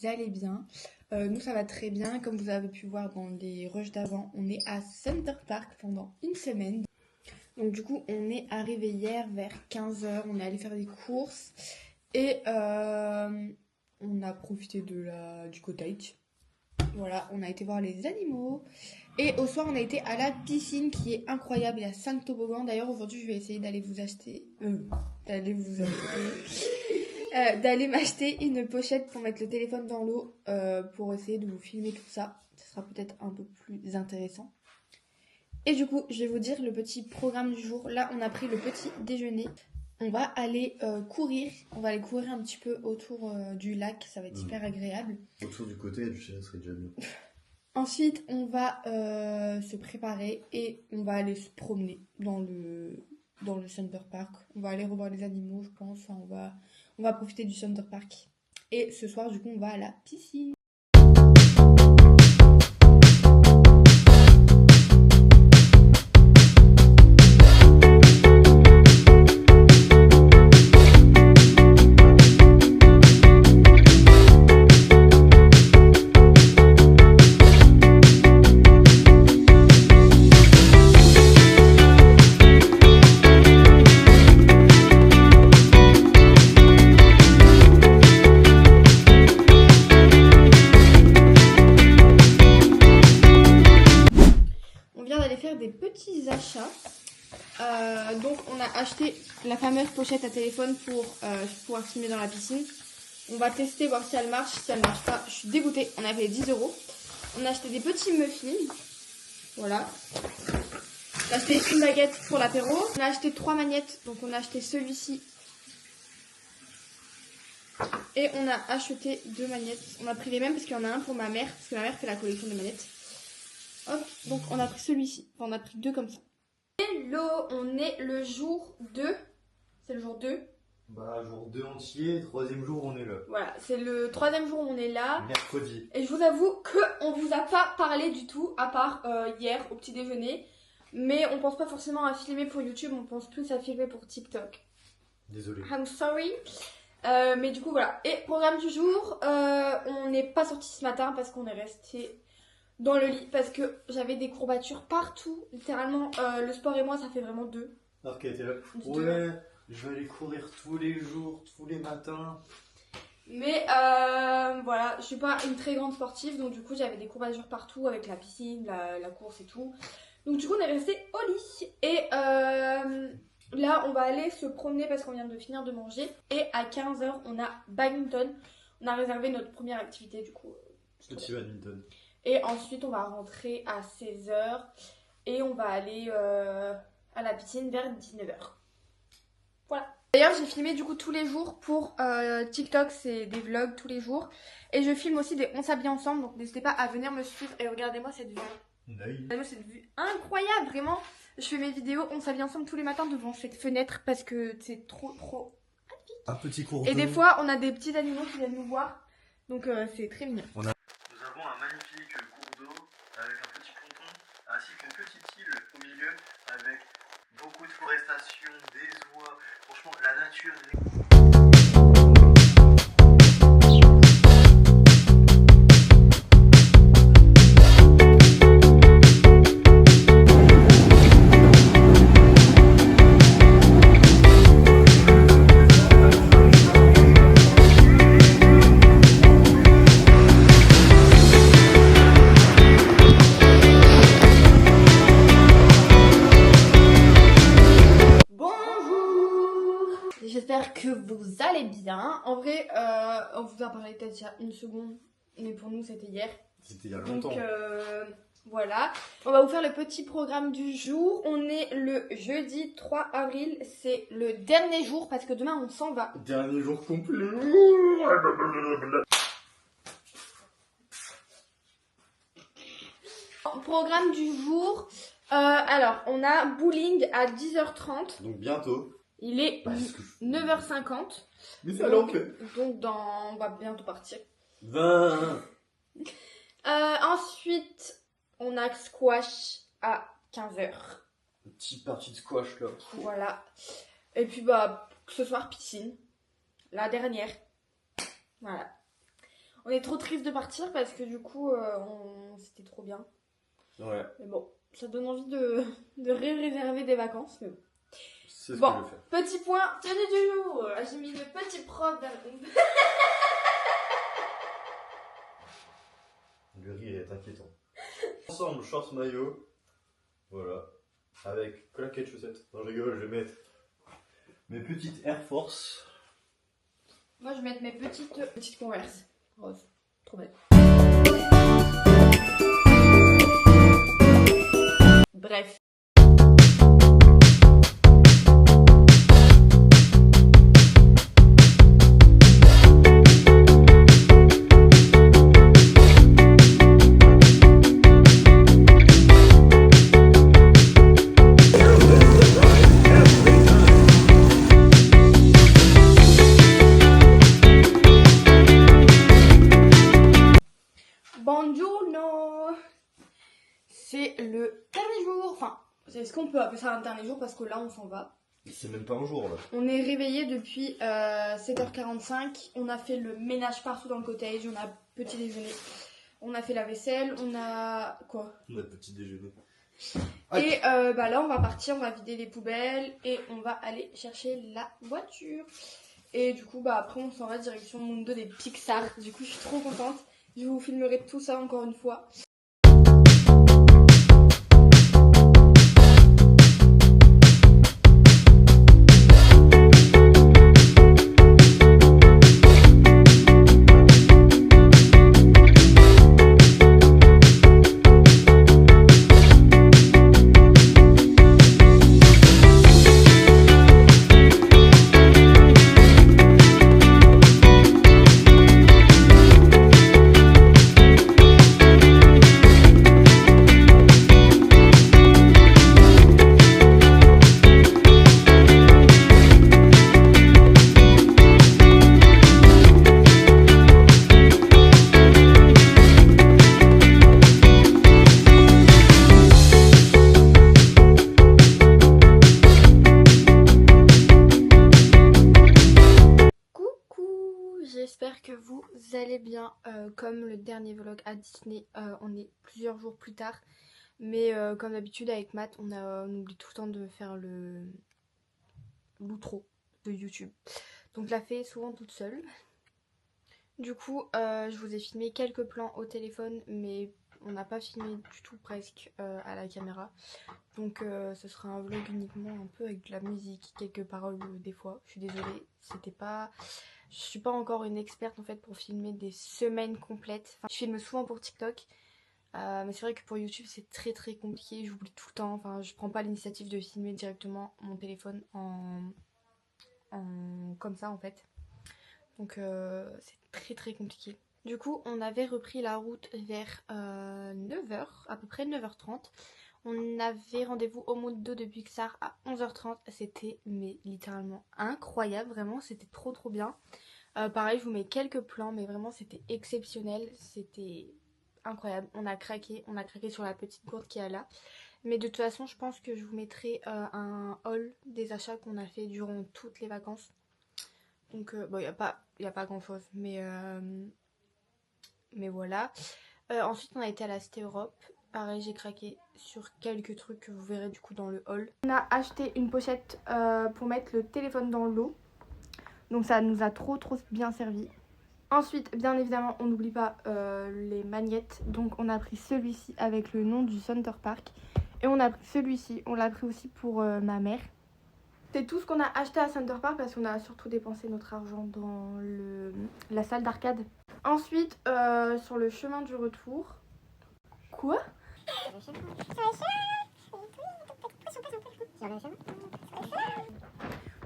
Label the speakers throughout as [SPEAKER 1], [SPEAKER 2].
[SPEAKER 1] allez bien. Nous, ça va très bien. Comme vous avez pu voir dans les rushs d'avant, on est à Center Park pendant une semaine. Donc du coup, on est arrivé hier vers 15h. On est allé faire des courses et on a profité du cottage. Voilà, on a été voir les animaux. Et au soir, on a été à la piscine qui est incroyable. Il y a 5 toboggans. D'ailleurs, aujourd'hui, je vais essayer d'aller vous acheter... d'aller m'acheter une pochette pour mettre le téléphone dans l'eau pour essayer de vous filmer tout ça. Ce sera peut-être un peu plus intéressant. Et du coup, je vais vous dire le petit programme du jour. Là, on a pris le petit déjeuner. On va aller courir. On va aller courir un petit peu autour du lac. Ça va être hyper agréable.
[SPEAKER 2] Autour du cottage, ça serait déjà mieux.
[SPEAKER 1] Ensuite, on va se préparer et on va aller se promener dans le Center Park. On va aller revoir les animaux, je pense. Enfin, on va profiter du Center Park. Et ce soir, du coup, on va à la piscine. Faire des petits achats. Donc on a acheté la fameuse pochette à téléphone pour pouvoir filmer dans la piscine. On va tester, voir si elle marche. Si elle marche pas, je suis dégoûtée. On a payé 10 €. On a acheté des petits muffins. Voilà. On a acheté une baguette pour l'apéro. On a acheté 3 magnettes. Donc on a acheté celui-ci. Et on a acheté 2 magnettes. On a pris les mêmes parce qu'il y en a un pour ma mère. Parce que ma mère fait la collection de magnettes. Hop, donc on a pris celui-ci. Enfin, on a pris 2 comme ça. Hello, on est le jour 2. C'est le jour 2.
[SPEAKER 2] Bah, jour 2 entier, 3e jour on est là.
[SPEAKER 1] Voilà, c'est le 3e jour où on est là.
[SPEAKER 2] Mercredi.
[SPEAKER 1] Et je vous avoue qu'on vous a pas parlé du tout, à part hier au petit déjeuner. Mais on pense pas forcément à filmer pour YouTube, on pense plus à filmer pour TikTok.
[SPEAKER 2] Désolé.
[SPEAKER 1] I'm sorry. Mais du coup voilà. Et programme du jour, on n'est pas sorti ce matin parce qu'on est resté dans le lit parce que j'avais des courbatures partout. Littéralement, le sport et moi, ça fait vraiment 2.
[SPEAKER 2] Alors qu'elle était là. Ouais, je vais aller courir tous les jours, tous les matins.
[SPEAKER 1] Mais voilà, je suis pas une très grande sportive, donc du coup j'avais des courbatures partout avec la piscine, la course et tout. Donc du coup on est resté au lit. Et là on va aller se promener parce qu'on vient de finir de manger. Et à 15h on a badminton. On a réservé notre première activité du coup.
[SPEAKER 2] Petit badminton.
[SPEAKER 1] Et ensuite, on va rentrer à 16h et on va aller à la piscine vers 19h. Voilà. D'ailleurs, j'ai filmé du coup tous les jours pour TikTok, c'est des vlogs tous les jours. Et je filme aussi des On s'habille ensemble, donc n'hésitez pas à venir me suivre. Et regardez-moi cette vue. Regardez-moi cette vue incroyable, vraiment. Je fais mes vidéos On s'habille ensemble tous les matins devant cette fenêtre parce que c'est trop magnifique.
[SPEAKER 2] Un petit cours d'eau.
[SPEAKER 1] Et des fois, on a des petits animaux qui viennent nous voir. Donc c'est très mignon.
[SPEAKER 2] Nous avons un magnifique cours d'eau avec un petit ponton ainsi qu'une petite île au milieu avec beaucoup de forestation, des oies. Franchement, la nature est...
[SPEAKER 1] J'espère que vous allez bien. En vrai, on vous a parlé peut-être il y a une seconde, mais pour nous c'était hier.
[SPEAKER 2] C'était il y a longtemps.
[SPEAKER 1] Donc voilà. On va vous faire le petit programme du jour. On est le jeudi 3 avril. C'est le dernier jour parce que demain on s'en va.
[SPEAKER 2] Dernier jour complet.
[SPEAKER 1] Programme du jour. Alors, on a bowling à 10h30.
[SPEAKER 2] Donc bientôt.
[SPEAKER 1] Il est 9h50.
[SPEAKER 2] Mais c'est alors que...
[SPEAKER 1] Donc on va bientôt partir.
[SPEAKER 2] 20.
[SPEAKER 1] Ensuite, on a squash à 15h.
[SPEAKER 2] Une petite partie de squash là.
[SPEAKER 1] Voilà. Et puis bah, ce soir, piscine. La dernière. Voilà. On est trop triste de partir parce que du coup, c'était trop bien.
[SPEAKER 2] Ouais.
[SPEAKER 1] Mais bon, ça donne envie de réserver des vacances. Mais bon.
[SPEAKER 2] C'est ce
[SPEAKER 1] Bon,
[SPEAKER 2] que je fais.
[SPEAKER 1] petit point, tenue du jour. J'ai mis le petit prof dans...
[SPEAKER 2] Le rire est inquiétant. Ensemble, short maillot. Voilà. Avec claquettes chaussettes. Non, je rigole, je vais mettre mes petites Air Force.
[SPEAKER 1] Moi, je vais mettre mes petites Converse rose. Trop belle. Bref. Buongiorno. C'est le dernier jour, enfin, est-ce qu'on peut appeler ça un dernier jour parce que là on s'en va.
[SPEAKER 2] C'est même pas un jour là.
[SPEAKER 1] On est réveillé depuis 7h45, on a fait le ménage partout dans le cottage, on a petit déjeuner, on a fait la vaisselle, on a... quoi?
[SPEAKER 2] On a petit déjeuner.
[SPEAKER 1] Et là on va partir, on va vider les poubelles et on va aller chercher la voiture. Et du coup après on s'en va direction Mundo des Pixar, du coup je suis trop contente. Je vous filmerai tout ça encore une fois. J'espère que vous allez bien. Comme le dernier vlog à Disney, on est plusieurs jours plus tard. Mais comme d'habitude avec Matt, on oublie tout le temps de faire l'outro de YouTube. Donc je la fais souvent toute seule. Du coup, je vous ai filmé quelques plans au téléphone, mais on n'a pas filmé du tout presque à la caméra. Donc ce sera un vlog uniquement un peu avec de la musique, quelques paroles des fois. Je suis désolée, c'était pas... Je suis pas encore une experte en fait pour filmer des semaines complètes. Enfin, je filme souvent pour TikTok, mais c'est vrai que pour YouTube c'est très très compliqué. J'oublie tout le temps. Enfin, je prends pas l'initiative de filmer directement mon téléphone comme ça en fait. Donc c'est très très compliqué. Du coup, on avait repris la route vers 9h, à peu près 9h30. On avait rendez-vous au Mundo de Pixar à 11h30. C'était mais littéralement incroyable, vraiment, c'était trop trop bien. Pareil, je vous mets quelques plans, mais vraiment c'était exceptionnel, c'était incroyable. On a craqué sur la petite gourde qui est là. Mais de toute façon, je pense que je vous mettrai un haul des achats qu'on a fait durant toutes les vacances. Donc bon, il n'y a pas grand chose, mais voilà. Ensuite, on a été à la Cité Europe. Pareil, j'ai craqué sur quelques trucs que vous verrez du coup dans le haul. On a acheté une pochette pour mettre le téléphone dans l'eau. Donc ça nous a trop bien servi. Ensuite, bien évidemment, on n'oublie pas les magnettes. Donc on a pris celui-ci avec le nom du Center Park. Et on a pris celui-ci, on l'a pris aussi pour ma mère. C'est tout ce qu'on a acheté à Center Park parce qu'on a surtout dépensé notre argent dans la salle d'arcade. Ensuite, sur le chemin du retour... Quoi ?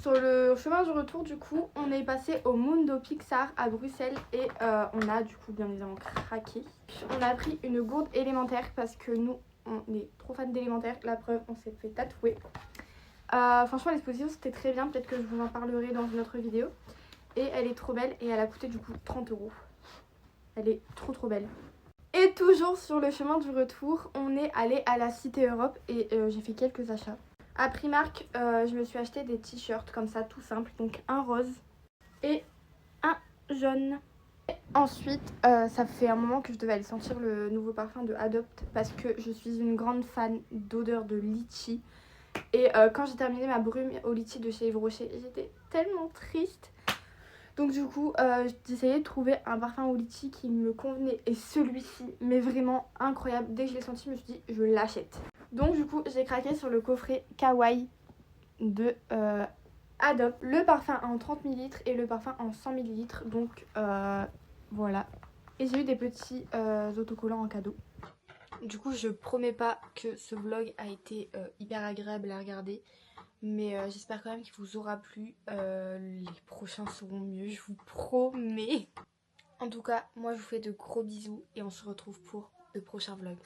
[SPEAKER 1] Sur le chemin du retour, du coup, on est passé au Mundo Pixar à Bruxelles et on a du coup bien évidemment craqué. On a pris une gourde élémentaire parce que nous, on est trop fans d'élémentaire. La preuve, on s'est fait tatouer. Franchement, l'exposition c'était très bien. Peut-être que je vous en parlerai dans une autre vidéo. Et elle est trop belle et elle a coûté du coup 30 €. Elle est trop belle. Et toujours sur le chemin du retour, on est allé à la Cité Europe et j'ai fait quelques achats. À Primark, je me suis acheté des t-shirts comme ça, tout simple. Donc un rose et un jaune. Ensuite, ça fait un moment que je devais aller sentir le nouveau parfum de Adopt parce que je suis une grande fan d'odeur de litchi. Et quand j'ai terminé ma brume au litchi de chez Yves Rocher, j'étais tellement triste. Donc du coup, j'essayais de trouver un parfum au litchi qui me convenait. Et celui-ci, mais vraiment incroyable. Dès que je l'ai senti, je me suis dit, je l'achète. Donc du coup, j'ai craqué sur le coffret Kawaii de Adopt. Le parfum en 30 ml et le parfum en 100 ml. Donc voilà. Et j'ai eu des petits autocollants en cadeau. Du coup, je promets pas que ce vlog a été hyper agréable à regarder. Mais j'espère quand même qu'il vous aura plu. Les prochains seront mieux, je vous promets. En tout cas, moi je vous fais de gros bisous et on se retrouve pour de prochains vlogs.